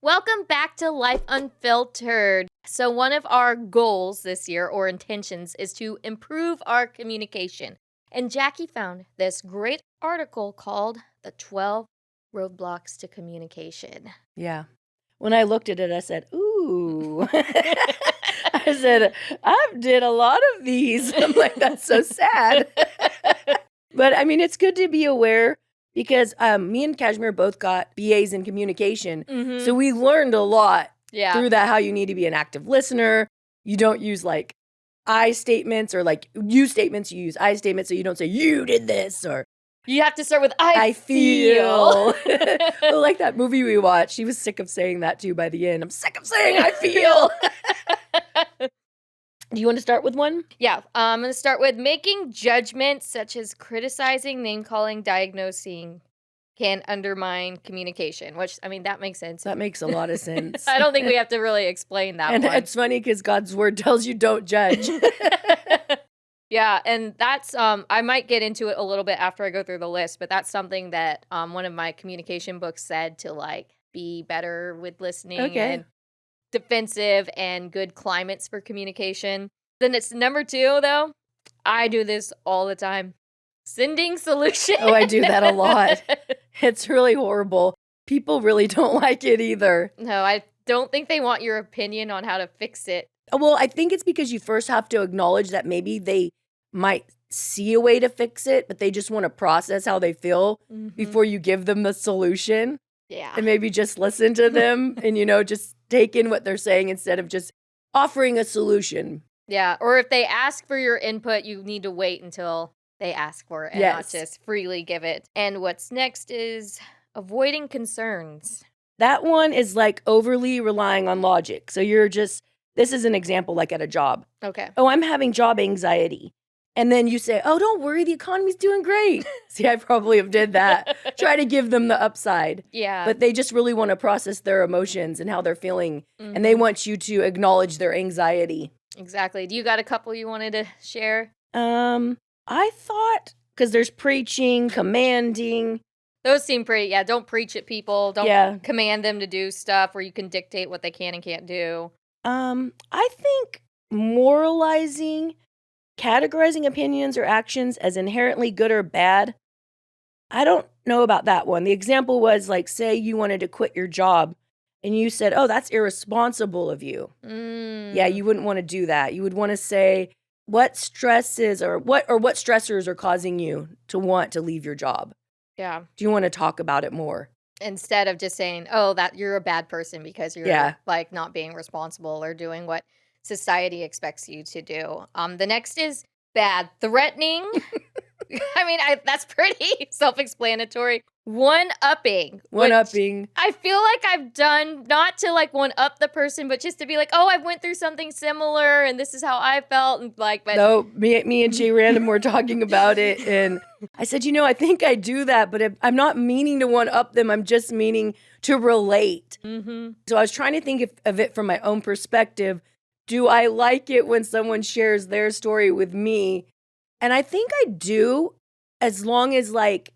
Welcome back to Life Unfiltered. So one of our goals this year, or intentions, is to improve our communication. And Jackie found this great article called The 12 Roadblocks to Communication. Yeah. When I looked at it, I said, ooh. I said, I've did a lot of these. I'm like, that's so sad. But I mean, it's good to be aware because me and Kashmir both got BAs in communication. Mm-hmm. So we learned a lot Yeah. through that, how you need to be an active listener. You don't use like I statements or like you statements, you use I statements. So you don't say you did this or You have to start with I feel. Well, like that movie we watched, she was sick of saying that too by the end. I'm sick of saying I feel. Do you want to start with one? Yeah, I'm going to start with making judgments such as criticizing, name-calling, diagnosing can undermine communication, which, I mean, that makes sense. That makes a lot of sense. I don't think we have to really explain that And one. it's funny because God's word tells you don't judge. Yeah, and that's, I might get into it a little bit after I go through the list, but that's something that one of my communication books said to, like, be better with listening and defensive and good climates for communication. Then it's number 2, though. I do this all the time. Sending solutions. Oh, I do that a lot. It's really horrible. People really don't like it either. No, I don't think they want your opinion on how to fix it. Well, I think it's because you first have to acknowledge that maybe they might see a way to fix it, but they just want to process how they feel before you give them the solution. Yeah. And maybe just listen to them and, just take in what they're saying instead of just offering a solution. Yeah. Or if they ask for your input, you need to wait until they ask for it and not just freely give it. And what's next is avoiding concerns. That one is like overly relying on logic. So this is an example like at a job. Okay. Oh, I'm having job anxiety. And then you say, oh, don't worry, the economy's doing great. See, I probably have did that. Try to give them the upside. Yeah. But they just really want to process their emotions and how they're feeling. And they want you to acknowledge their anxiety. Exactly. Do you got a couple you wanted to share? I thought, because there's preaching, commanding. Those seem pretty, don't preach at people. Don't command them to do stuff where you can dictate what they can and can't do. I think moralizing, categorizing opinions or actions as inherently good or bad. I don't know about that one. The example was like, say you wanted to quit your job and you said, oh, that's irresponsible of you. Yeah, you wouldn't want to do that. You would want to say what stresses or what stressors are causing you to want to leave your job. Yeah. Do you want to talk about it more? Instead of just saying, oh, that you're a bad person because you're like not being responsible or doing what society expects you to do. The next is bad threatening. I mean, that's pretty self-explanatory. One-upping. One-upping. I feel like I've done, not to like one-up the person, but just to be like, oh, I went through something similar and this is how I felt. And like, but no, me and Jay Random were talking about it. And I said, I think I do that, but I'm not meaning to one-up them. I'm just meaning to relate. So I was trying to think of it from my own perspective. Do I like it when someone shares their story with me? And I think I do, as long as like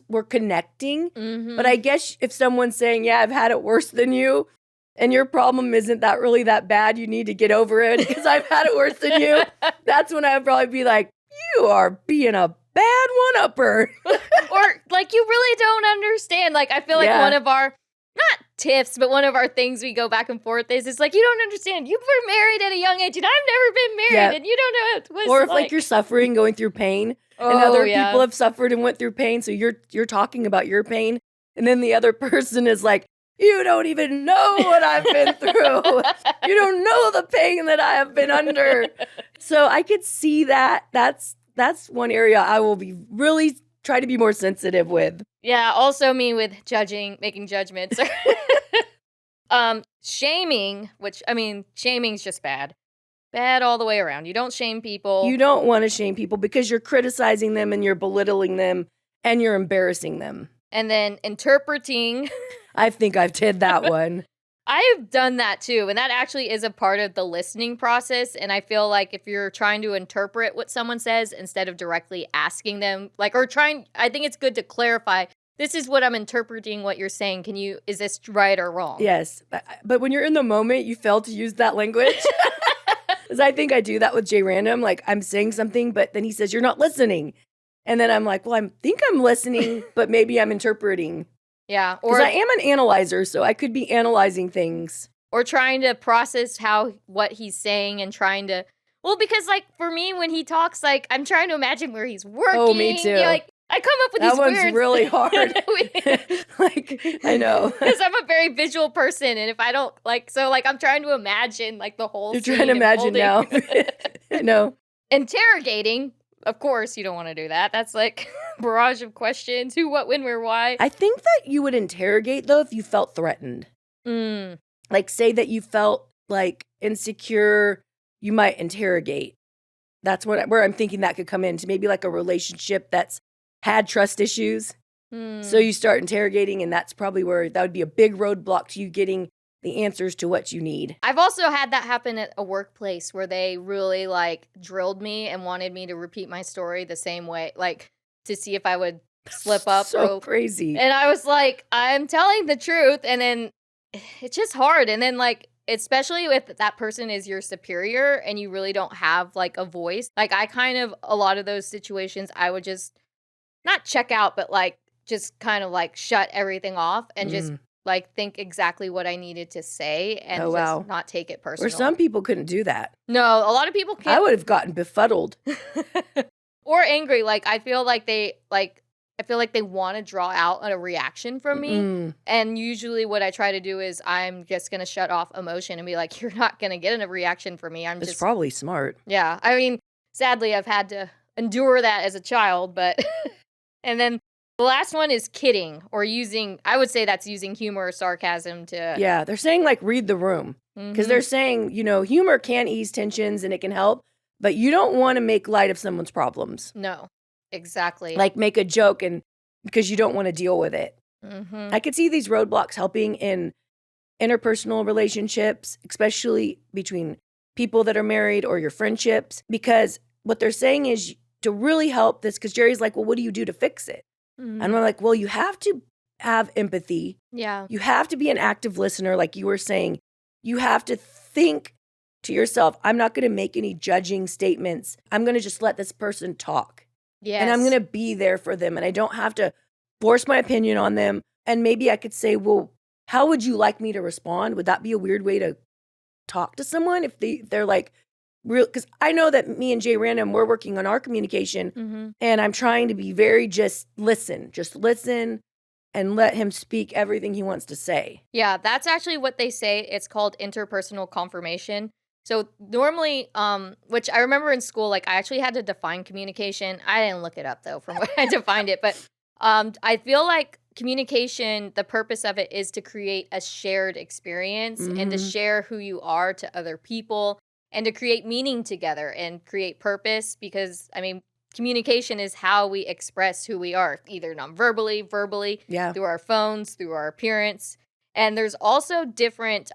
we're connecting. But I guess if someone's saying, yeah, I've had it worse than you, and your problem isn't that really that bad, you need to get over it because I've had it worse than you, that's when I'd probably be like, you are being a bad one-upper. Or like, you really don't understand. Like, I feel like one of our, not tips, but one of our things we go back and forth is like, you don't understand. You were married at a young age and I've never been married and you don't know what it's or if like you're suffering, going through pain and other people have suffered and went through pain. So you're talking about your pain. And then the other person is like, you don't even know what I've been through. You don't know the pain that I have been under. So I could see that. That's one area I will be really try to be more sensitive with. Yeah, also me with making judgments. Shaming, which, I mean, shaming's just bad. Bad all the way around. You don't shame people. You don't want to shame people because you're criticizing them and you're belittling them and you're embarrassing them. And then interpreting. I think I've did that one. I've done that too. And that actually is a part of the listening process. And I feel like if you're trying to interpret what someone says instead of directly asking them, I think it's good to clarify this is what I'm interpreting what you're saying. Is this right or wrong? Yes. But when you're in the moment, you fail to use that language. Because I think I do that with Jay Random. Like, I'm saying something, but then he says, you're not listening. And then I'm like, well, I think I'm listening, but maybe I'm interpreting. Yeah. Because I am an analyzer, so I could be analyzing things. Or trying to process what he's saying and trying to, well, because like for me, when he talks, like I'm trying to imagine where he's working. Oh, me too. Yeah, like I come up with that these one's weird really hard. Like, I know. Because I'm a very visual person, and if I don't I'm trying to imagine like the whole. You're trying to imagine now. I know. Interrogating, of course, you don't want to do that. That's like barrage of questions: who, what, when, where, why. I think that you would interrogate though if you felt threatened. Like, say that you felt like insecure, you might interrogate. That's where I'm thinking that could come into maybe like a relationship that's had trust issues. So you start interrogating, and that's probably where that would be a big roadblock to you getting the answers to what you need. I've also had that happen at a workplace where they really like drilled me and wanted me to repeat my story the same way, like to see if I would slip up. So crazy. And I was like, I'm telling the truth. And then it's just hard. And then like, especially if that person is your superior and you really don't have like a voice. Like I kind of, a lot of those situations, I would just not check out, but like just kind of like shut everything off and just like think exactly what I needed to say and not take it personally. Or some people couldn't do that. No, a lot of people can't. I would have gotten befuddled. Or angry. Like I feel like they want to draw out a reaction from me. And usually what I try to do is I'm just going to shut off emotion and be like, you're not going to get a reaction from me. It's probably smart. Yeah. I mean, sadly, I've had to endure that as a child, but and then the last one is kidding or I would say that's using humor or sarcasm to. Yeah. They're saying like read the room because they're saying, humor can ease tensions and it can help, but you don't want to make light of someone's problems. No. Exactly. Like make a joke and because you don't want to deal with it. I could see these roadblocks helping in interpersonal relationships, especially between people that are married or your friendships, because what they're saying is to really help this, because Jerry's like, well, what do you do to fix it? And I'm like, well, you have to have empathy. Yeah. You have to be an active listener, like you were saying. You have to think to yourself, I'm not going to make any judging statements. I'm going to just let this person talk. Yes. And I'm going to be there for them. And I don't have to force my opinion on them. And maybe I could say, well, how would you like me to respond? Would that be a weird way to talk to someone if they're like real? Because I know that me and Jay Random, we're working on our communication. And I'm trying to be very just listen and let him speak everything he wants to say. Yeah, that's actually what they say. It's called interpersonal confirmation. So normally, which I remember in school, like I actually had to define communication. I didn't look it up though from where I defined it, but I feel like communication, the purpose of it is to create a shared experience and to share who you are to other people and to create meaning together and create purpose because, I mean, communication is how we express who we are, either non-verbally, verbally, through our phones, through our appearance. And there's also different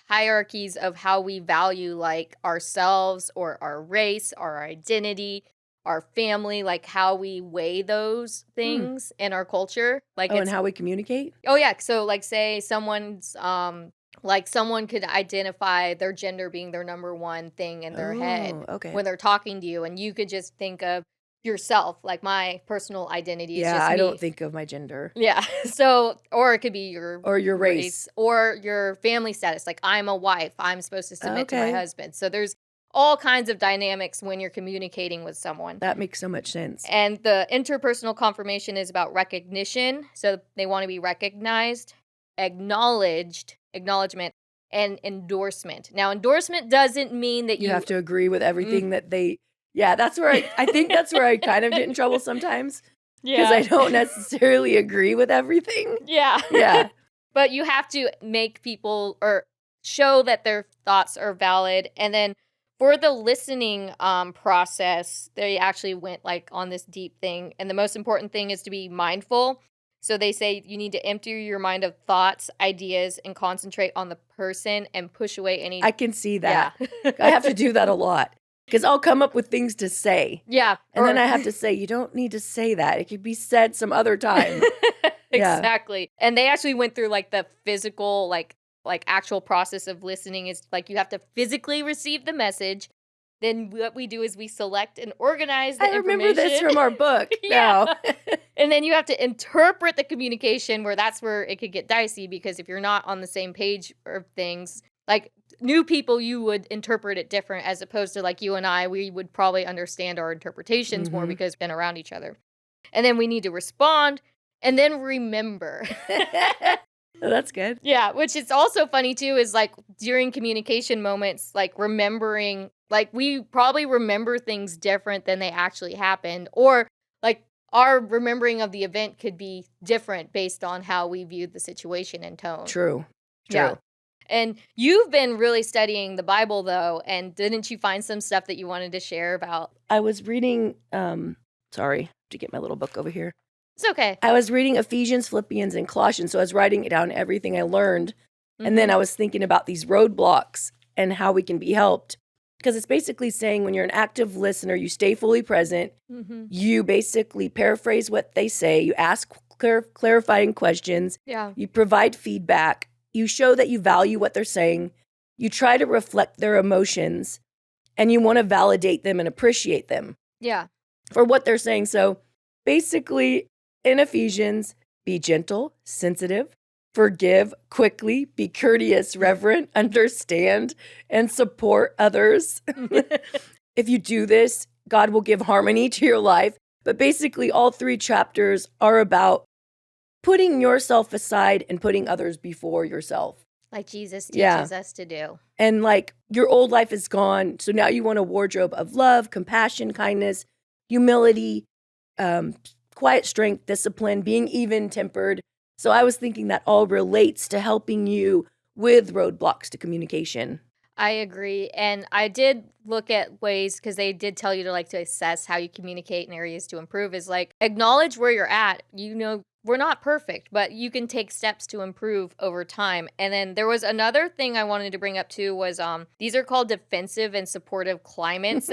hierarchies of how we value like ourselves or our race, our identity, our family, like how we weigh those things in our culture. Like and how we communicate? Oh yeah. So like say someone's like someone could identify their gender being their number one thing in their head when they're talking to you, and you could just think of yourself, like my personal identity is just me. I don't think of my gender. Yeah. So, or it could be your race or your family status. Like I'm a wife, I'm supposed to submit to my husband. So there's all kinds of dynamics when you're communicating with someone. That makes so much sense. And the interpersonal confirmation is about recognition. So they want to be recognized, acknowledgement, and endorsement. Now, endorsement doesn't mean that you have to agree with everything that they. Yeah, that's where I think that's where I kind of get in trouble sometimes. Because I don't necessarily agree with everything. Yeah. But you have to make people or show that their thoughts are valid. And then for the listening process, they actually went like on this deep thing. And the most important thing is to be mindful. So they say you need to empty your mind of thoughts, ideas, and concentrate on the person and push away any. I can see that. Yeah. I have to do that a lot. Because I'll come up with things to say. Yeah. And then I have to say, you don't need to say that. It could be said some other time. Exactly. And they actually went through like the physical, like actual process of listening is like you have to physically receive the message. Then what we do is we select and organize the I remember this information. from our book. Yeah. Now. And then you have to interpret the communication, where that's where it could get dicey, because if you're not on the same page of things, like new people, you would interpret it different, as opposed to like you and I, we would probably understand our interpretations more because we've been around each other. And then we need to respond and then remember. That's good. Yeah, which is also funny too, is like during communication moments, like remembering, like we probably remember things different than they actually happened, or like our remembering of the event could be different based on how we viewed the situation and tone. True. Yeah. And you've been really studying the Bible though, and didn't you find some stuff that you wanted to share about? I was reading, sorry, to get my little book over here. It's okay. I was reading Ephesians, Philippians, and Colossians, so I was writing down everything I learned. And then I was thinking about these roadblocks and how we can be helped. Because it's basically saying when you're an active listener, you stay fully present. You basically paraphrase what they say. You ask clarifying questions. Yeah. You provide feedback. You show that you value what they're saying. You try to reflect their emotions. And you want to validate them and appreciate them. Yeah. For what they're saying. So basically, in Ephesians, be gentle, sensitive, forgive quickly, be courteous, reverent, understand, and support others. If you do this, God will give harmony to your life. But basically, all 3 chapters are about putting yourself aside and putting others before yourself. Like Jesus teaches us to do. And like your old life is gone. So now you want a wardrobe of love, compassion, kindness, humility, quiet strength, discipline, being even-tempered. So I was thinking that all relates to helping you with roadblocks to communication. I agree. And I did look at ways, because they did tell you to like to assess how you communicate and areas to improve, is like acknowledge where you're at. You know, we're not perfect, but you can take steps to improve over time. And then there was another thing I wanted to bring up too, was these are called defensive and supportive climates.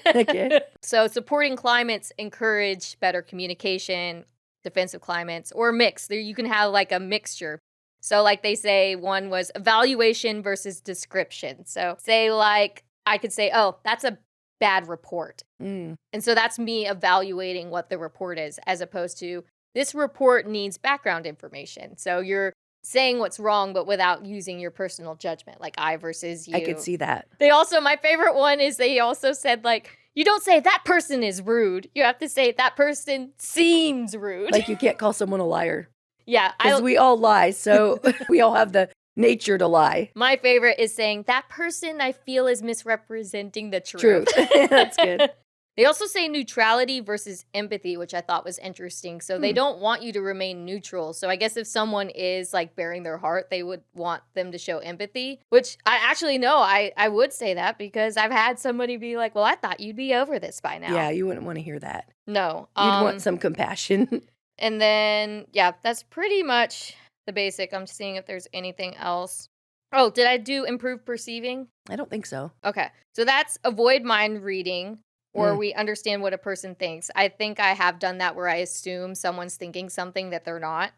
Okay. So supporting climates encourage better communication, defensive climates, or mix. There you can have like a mixture. So like they say, one was evaluation versus description. So say like I could say, oh, that's a bad report. And so that's me evaluating what the report is, as opposed to this report needs background information. So you're saying what's wrong, but without using your personal judgment, like I versus you. I could see that. They also, my favorite one is they also said, like, you don't say that person is rude. You have to say that person seems rude. Like you can't call someone a liar. Yeah. Because we all lie, so we all have the nature to lie. My favorite is saying that person I feel is misrepresenting the truth. That's good. They also say neutrality versus empathy, which I thought was interesting. So they don't want you to remain neutral. So I guess if someone is like bearing their heart, they would want them to show empathy, which I actually know I would say that, because I've had somebody be like, well, I thought you'd be over this by now. Yeah, you wouldn't want to hear that. No. You'd want some compassion. And then, yeah, that's pretty much the basic. I'm seeing if there's anything else. Oh, did I do improve perceiving? I don't think so. Okay. So that's avoid mind reading, or we understand what a person thinks. I think I have done that, where I assume someone's thinking something that they're not.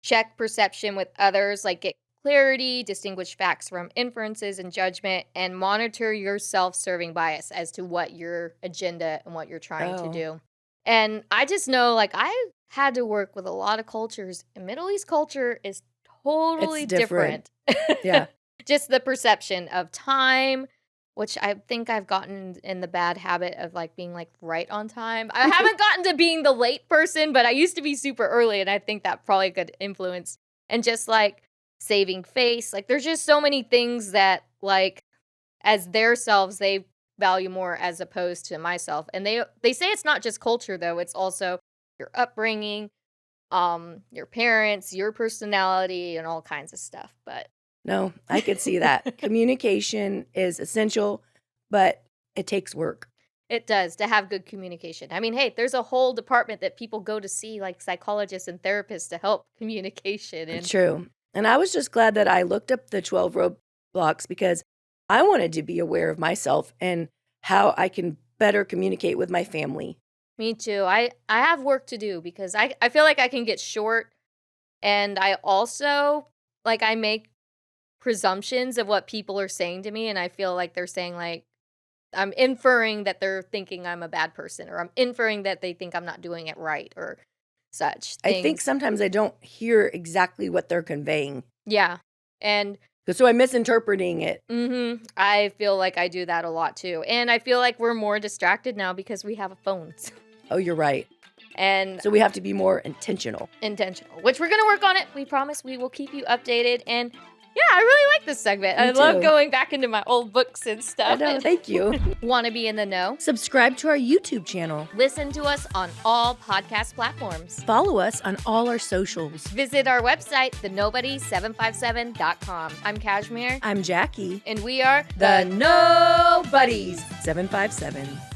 Check perception with others, like get clarity, distinguish facts from inferences and judgment, and monitor your self-serving bias as to what your agenda and what you're trying to do. And I just know, like, I had to work with a lot of cultures, and Middle East culture is totally different. Yeah. Just the perception of time, which I think I've gotten in the bad habit of like being like right on time. I haven't gotten to being the late person, but I used to be super early, and I think that probably could influence. And just like saving face, like there's just so many things that like as their selves they value more as opposed to myself. And they say it's not just culture though, it's also your upbringing, your parents, your personality, and all kinds of stuff. But no, I could see that. Communication is essential, but it takes work. It does, to have good communication. I mean, hey, there's a whole department that people go to see, like psychologists and therapists, to help communication. And true. And I was just glad that I looked up the 12 roadblocks, because I wanted to be aware of myself and how I can better communicate with my family. Me too. I have work to do, because I feel like I can get short And I also, like, I make presumptions of what people are saying to me, and I feel like they're saying, like, I'm inferring that they're thinking I'm a bad person, or I'm inferring that they think I'm not doing it right, or such I think things. sometimes I don't hear exactly what they're conveying. Yeah. And So I'm misinterpreting it. I feel like I do that a lot too. And I feel like we're more distracted now because we have phones. Oh, you're right. And So we have to be more intentional. Which we're going to work on it. We promise we will keep you updated. And yeah, I really like this segment. I love going back into my old books and stuff. I know, thank you. Want to be in the know? Subscribe to our YouTube channel. Listen to us on all podcast platforms. Follow us on all our socials. Visit our website, thenobody757.com. I'm Kashmir. I'm Jackie. And we are the Nobodies 757.